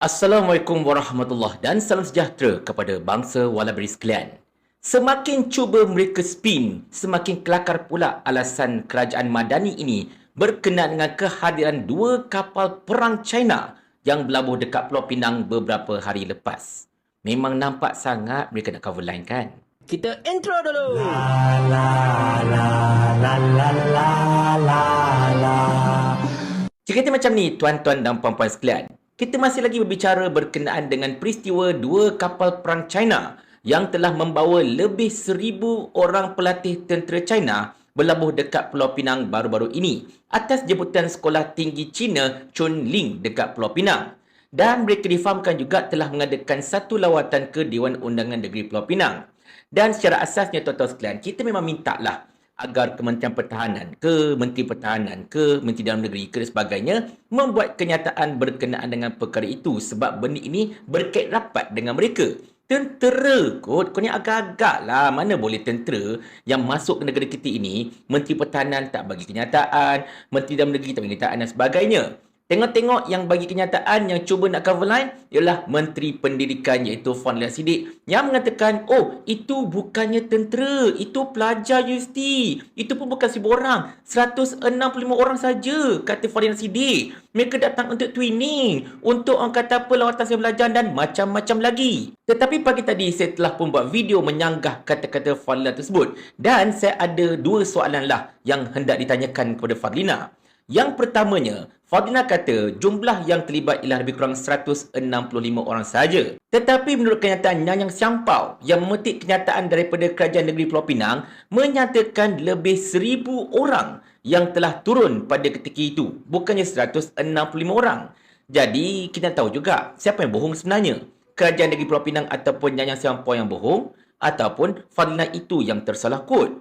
Assalamualaikum warahmatullahi dan salam sejahtera kepada bangsa Walaberi sekalian. Semakin cuba mereka spin, semakin kelakar pula alasan kerajaan Madani ini berkenaan dengan kehadiran dua kapal perang China yang berlabuh dekat Pulau Pinang beberapa hari lepas. Memang nampak sangat mereka nak cover line kan? Kita intro dulu. La la la la la la la la. Cerita macam ni tuan-tuan dan puan-puan sekalian. Kita masih lagi berbicara berkenaan dengan peristiwa dua kapal perang China yang telah membawa lebih 1,000 orang pelatih tentera China berlabuh dekat Pulau Pinang baru-baru ini atas jemputan Sekolah Tinggi China Chunling dekat Pulau Pinang. Dan mereka difahamkan juga telah mengadakan satu lawatan ke Dewan Undangan Negeri Pulau Pinang. Dan secara asasnya tuan-tuan sekalian, kita memang minta lah agar Kementerian Pertahanan ke Menteri Pertahanan ke Menteri Dalam Negeri ke dan sebagainya membuat kenyataan berkenaan dengan perkara itu sebab benda ini berkait rapat dengan mereka. Tentera kot, kau ni agak-agak lah. Mana boleh tentera yang masuk ke negara kita ini, Menteri Pertahanan tak bagi kenyataan, Menteri Dalam Negeri tak bagi kenyataan dan sebagainya. Tengok-tengok yang bagi kenyataan yang cuba nak cover line ialah Menteri Pendidikan iaitu Fadlina Siddiq yang mengatakan, oh itu bukannya tentera, itu pelajar universiti. Itu pun bukan 1,000 orang, 165 orang saja kata Fadlina Siddiq. Mereka datang untuk twinning, untuk orang kata apa lawatan saya belajar dan macam-macam lagi. Tetapi pagi tadi saya telah pun buat video menyanggah kata-kata Fadlina tersebut dan saya ada dua soalan lah yang hendak ditanyakan kepada Fadlina. Yang pertamanya, Fadlina kata jumlah yang terlibat ialah lebih kurang 165 orang sahaja. Tetapi menurut kenyataan Nyanyang Siampau yang memetik kenyataan daripada Kerajaan Negeri Pulau Pinang menyatakan lebih 1,000 orang yang telah turun pada ketika itu. Bukannya 165 orang. Jadi kita tahu juga siapa yang bohong sebenarnya. Kerajaan Negeri Pulau Pinang ataupun Nyanyang Siampau yang bohong ataupun Fadlina itu yang tersalah kod.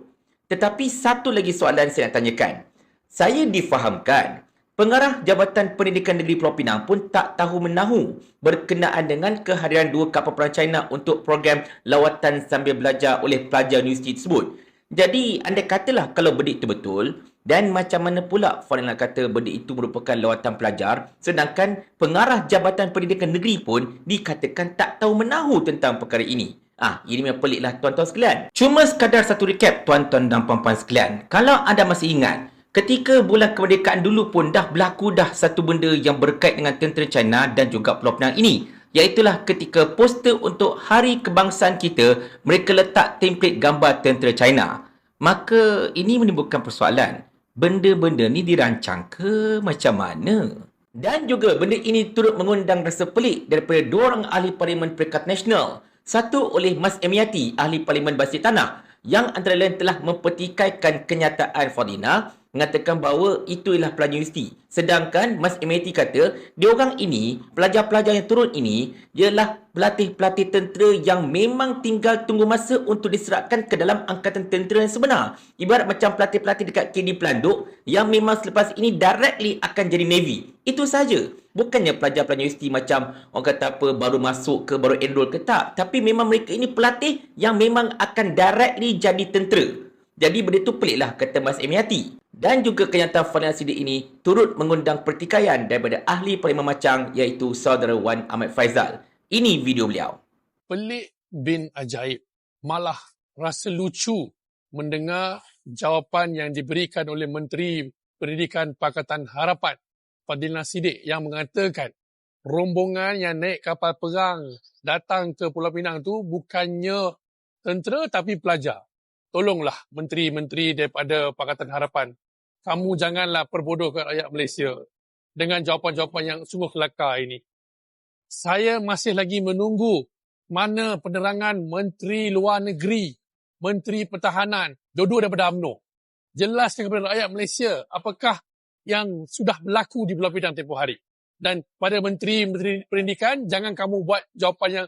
Tetapi satu lagi soalan saya nak tanyakan. Saya difahamkan, Pengarah Jabatan Pendidikan Negeri Pulau Pinang pun tak tahu menahu berkenaan dengan kehadiran dua kapal perang China untuk program lawatan sambil belajar oleh pelajar universiti tersebut. Jadi, anda katalah kalau benda itu betul, dan macam mana pula Fadlina kata benda itu merupakan lawatan pelajar, sedangkan Pengarah Jabatan Pendidikan Negeri pun dikatakan tak tahu menahu tentang perkara ini. Ini memang peliklah tuan-tuan sekalian. Cuma sekadar satu recap tuan-tuan dan puan-puan sekalian. Kalau anda masih ingat, ketika bulan kemerdekaan dulu pun dah berlaku dah satu benda yang berkait dengan tentera China dan juga Pulau Pinang ini. Iaitulah ketika poster untuk Hari Kebangsaan kita, mereka letak template gambar tentera China. Maka ini menimbulkan persoalan. Benda-benda ni dirancang ke macam mana? Dan juga benda ini turut mengundang rasa pelik daripada dua orang ahli Parlimen Perikatan Nasional. Satu oleh Mas Emiati, ahli Parlimen Basir Tanah, yang antara lain telah mempertikaikan kenyataan Fadlina mengatakan bahawa itu ialah pelajar universiti. Sedangkan Mas Emiati kata, diorang ini, pelajar-pelajar yang turun ini, ialah pelatih-pelatih tentera yang memang tinggal tunggu masa untuk diserahkan ke dalam angkatan tentera yang sebenar. Ibarat macam pelatih-pelatih dekat KD Pelanduk yang memang selepas ini directly akan jadi Navy. Itu saja. Bukannya pelajar-pelajar universiti macam orang kata apa, baru masuk ke, baru enroll ke tak. Tapi memang mereka ini pelatih yang memang akan directly jadi tentera. Jadi benda tu peliklah kata Mas Emiati. Dan juga kenyataan Fadlina Siddiq ini turut mengundang pertikaian daripada ahli Parlimen Machang iaitu saudara Wan Ahmad Faizal. Ini video beliau. Pelik bin ajaib. Malah rasa lucu mendengar jawapan yang diberikan oleh Menteri Pendidikan Pakatan Harapan Fadlina Siddiq yang mengatakan rombongan yang naik kapal perang datang ke Pulau Pinang tu bukannya tentera tapi pelajar. Tolonglah menteri-menteri daripada Pakatan Harapan. Kamu janganlah perbodohkan rakyat Malaysia dengan jawapan-jawapan yang sungguh kelakar ini. Saya masih lagi menunggu mana penerangan Menteri Luar Negeri, Menteri Pertahanan, dua-dua daripada UMNO. Jelaskan kepada rakyat Malaysia apakah yang sudah berlaku di Pulau Pinang tempoh hari. Dan pada Menteri Pendidikan, jangan kamu buat jawapan yang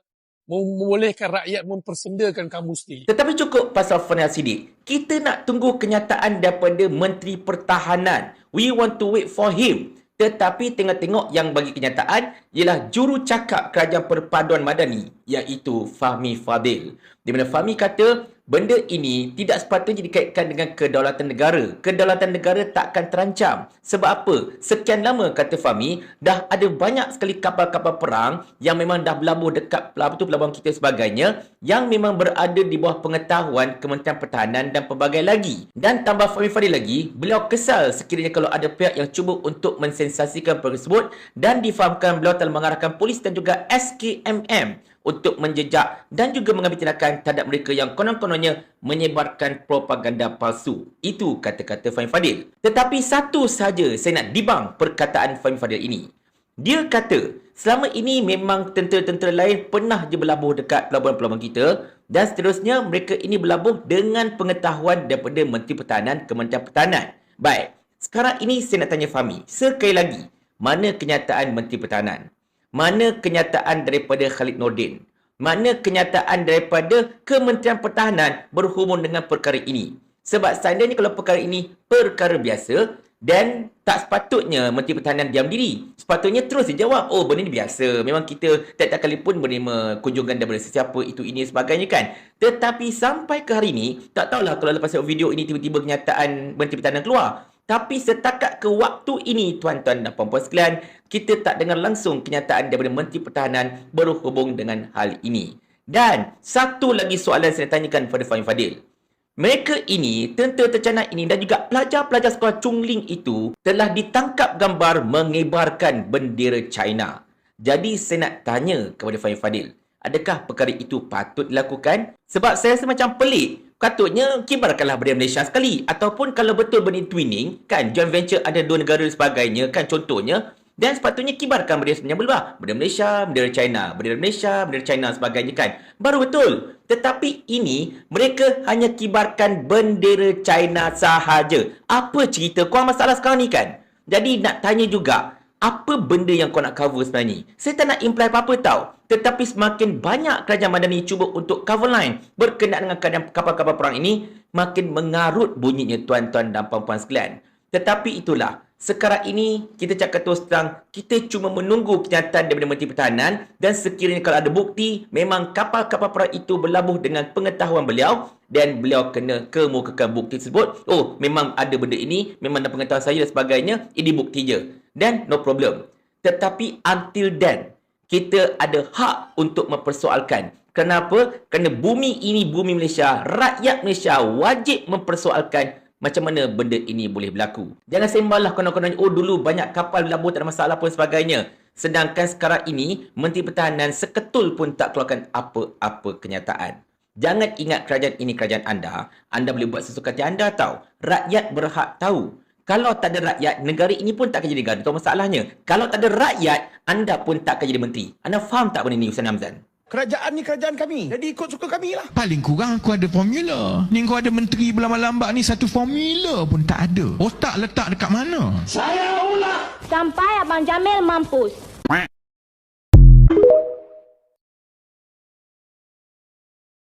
membolehkan rakyat mempersendakan kamu sendiri. Tetapi cukup pasal Fadlina Siddiq. Kita nak tunggu kenyataan daripada Menteri Pertahanan. We want to wait for him. Tetapi tengok-tengok yang bagi kenyataan ialah jurucakap Kerajaan Perpaduan Madani iaitu Fahmi Fadil. Di mana Fahmi kata benda ini tidak sepatutnya dikaitkan dengan kedaulatan negara. Kedaulatan negara takkan terancam. Sebab apa? Sekian lama, kata Fahmi, dah ada banyak sekali kapal-kapal perang yang memang dah berlabuh dekat pelabuhan kita sebagainya, yang memang berada di bawah pengetahuan Kementerian Pertahanan dan pelbagai lagi. Dan tambah Fahmi Fadil lagi, beliau kesal sekiranya kalau ada pihak yang cuba untuk mensensasikan perkara tersebut, dan difahamkan beliau telah mengarahkan polis dan juga SKMM untuk menjejak dan juga mengambil tindakan terhadap mereka yang konon-kononnya menyebarkan propaganda palsu. Itu kata-kata Fahmi Fadil. Tetapi satu sahaja saya nak dibang perkataan Fahmi Fadil ini. Dia kata, selama ini memang tentera-tentera lain pernah je berlabuh dekat pelabuhan-pelabuhan kita, dan seterusnya mereka ini berlabuh dengan pengetahuan daripada Menteri Pertahanan, Kementerian Pertahanan. Baik, sekarang ini saya nak tanya Fahmi, sekali lagi, mana kenyataan Menteri Pertahanan? Mana kenyataan daripada Khalid Nordin? Mana kenyataan daripada Kementerian Pertahanan berhubung dengan perkara ini? Sebab seandainya kalau perkara ini perkara biasa, dan tak sepatutnya Menteri Pertahanan diam diri. Sepatutnya terus dia jawab, oh benda ni biasa. Memang kita tiap-tiap kali pun menerima kunjungan daripada sesiapa, itu, ini, sebagainya kan. Tetapi sampai ke hari ini, tak tahulah kalau lepas video ini tiba-tiba kenyataan Menteri Pertahanan keluar. Tapi setakat ke waktu ini, tuan-tuan dan puan-puan sekalian, kita tak dengar langsung kenyataan daripada Menteri Pertahanan berhubung dengan hal ini. Dan satu lagi soalan saya tanyakan kepada Fahmi Fadil. Mereka ini, tentera tercanak ini dan juga pelajar-pelajar sekolah Chungling itu telah ditangkap gambar mengibarkan bendera China. Jadi saya nak tanya kepada Fahmi Fadil, adakah perkara itu patut dilakukan? Sebab saya rasa macam pelik. Patutnya kibarkanlah bendera Malaysia sekali. Ataupun kalau betul benda twinning, kan, joint venture ada dua negara dan sebagainya, kan, contohnya. Dan sepatutnya kibarkan bendera sebenarnya berubah. Bendera Malaysia, bendera China. Bendera Malaysia, bendera China sebagainya, kan. Baru betul. Tetapi ini, mereka hanya kibarkan bendera China sahaja. Apa cerita? Korang masalah sekarang ni, kan? Jadi nak tanya juga, apa benda yang kau nak cover sebenarnya? Saya tak nak imply apa-apa tau. Tetapi semakin banyak kerajaan Madani cuba untuk cover line berkenaan dengan keadaan kapal-kapal perang ini, makin mengarut bunyinya, tuan-tuan dan puan-puan sekalian. Tetapi itulah, sekarang ini kita cakap terus terang, kita cuma menunggu kenyataan daripada Menteri Pertahanan, dan sekiranya kalau ada bukti memang kapal-kapal perang itu berlabuh dengan pengetahuan beliau dan beliau kena kemukakan bukti tersebut, oh memang ada benda ini, memang ada pengetahuan saya dan sebagainya, ini bukti je, dan no problem. Tetapi until then, kita ada hak untuk mempersoalkan. Kenapa? Kerana bumi ini bumi Malaysia, rakyat Malaysia wajib mempersoalkan macam mana benda ini boleh berlaku. Jangan sembahlah konon-konon, oh dulu banyak kapal berlabuh, tak ada masalah pun sebagainya. Sedangkan sekarang ini, Menteri Pertahanan seketul pun tak keluarkan apa-apa kenyataan. Jangan ingat kerajaan ini kerajaan anda boleh buat sesuka hati anda tahu. Rakyat berhak tahu. Kalau tak ada rakyat, negara ini pun tak akan jadi negara. Itu masalahnya. Kalau tak ada rakyat, anda pun tak akan jadi menteri. Anda faham tak benda ni, Ustaz Hamzan? Kerajaan ni kerajaan kami. Jadi ikut suka kami lah. Paling kurang aku ada formula. Ni kau ada menteri berlambak-lambak ni, satu formula pun tak ada. Otak letak dekat mana? Sampai Abang Jamil mampus.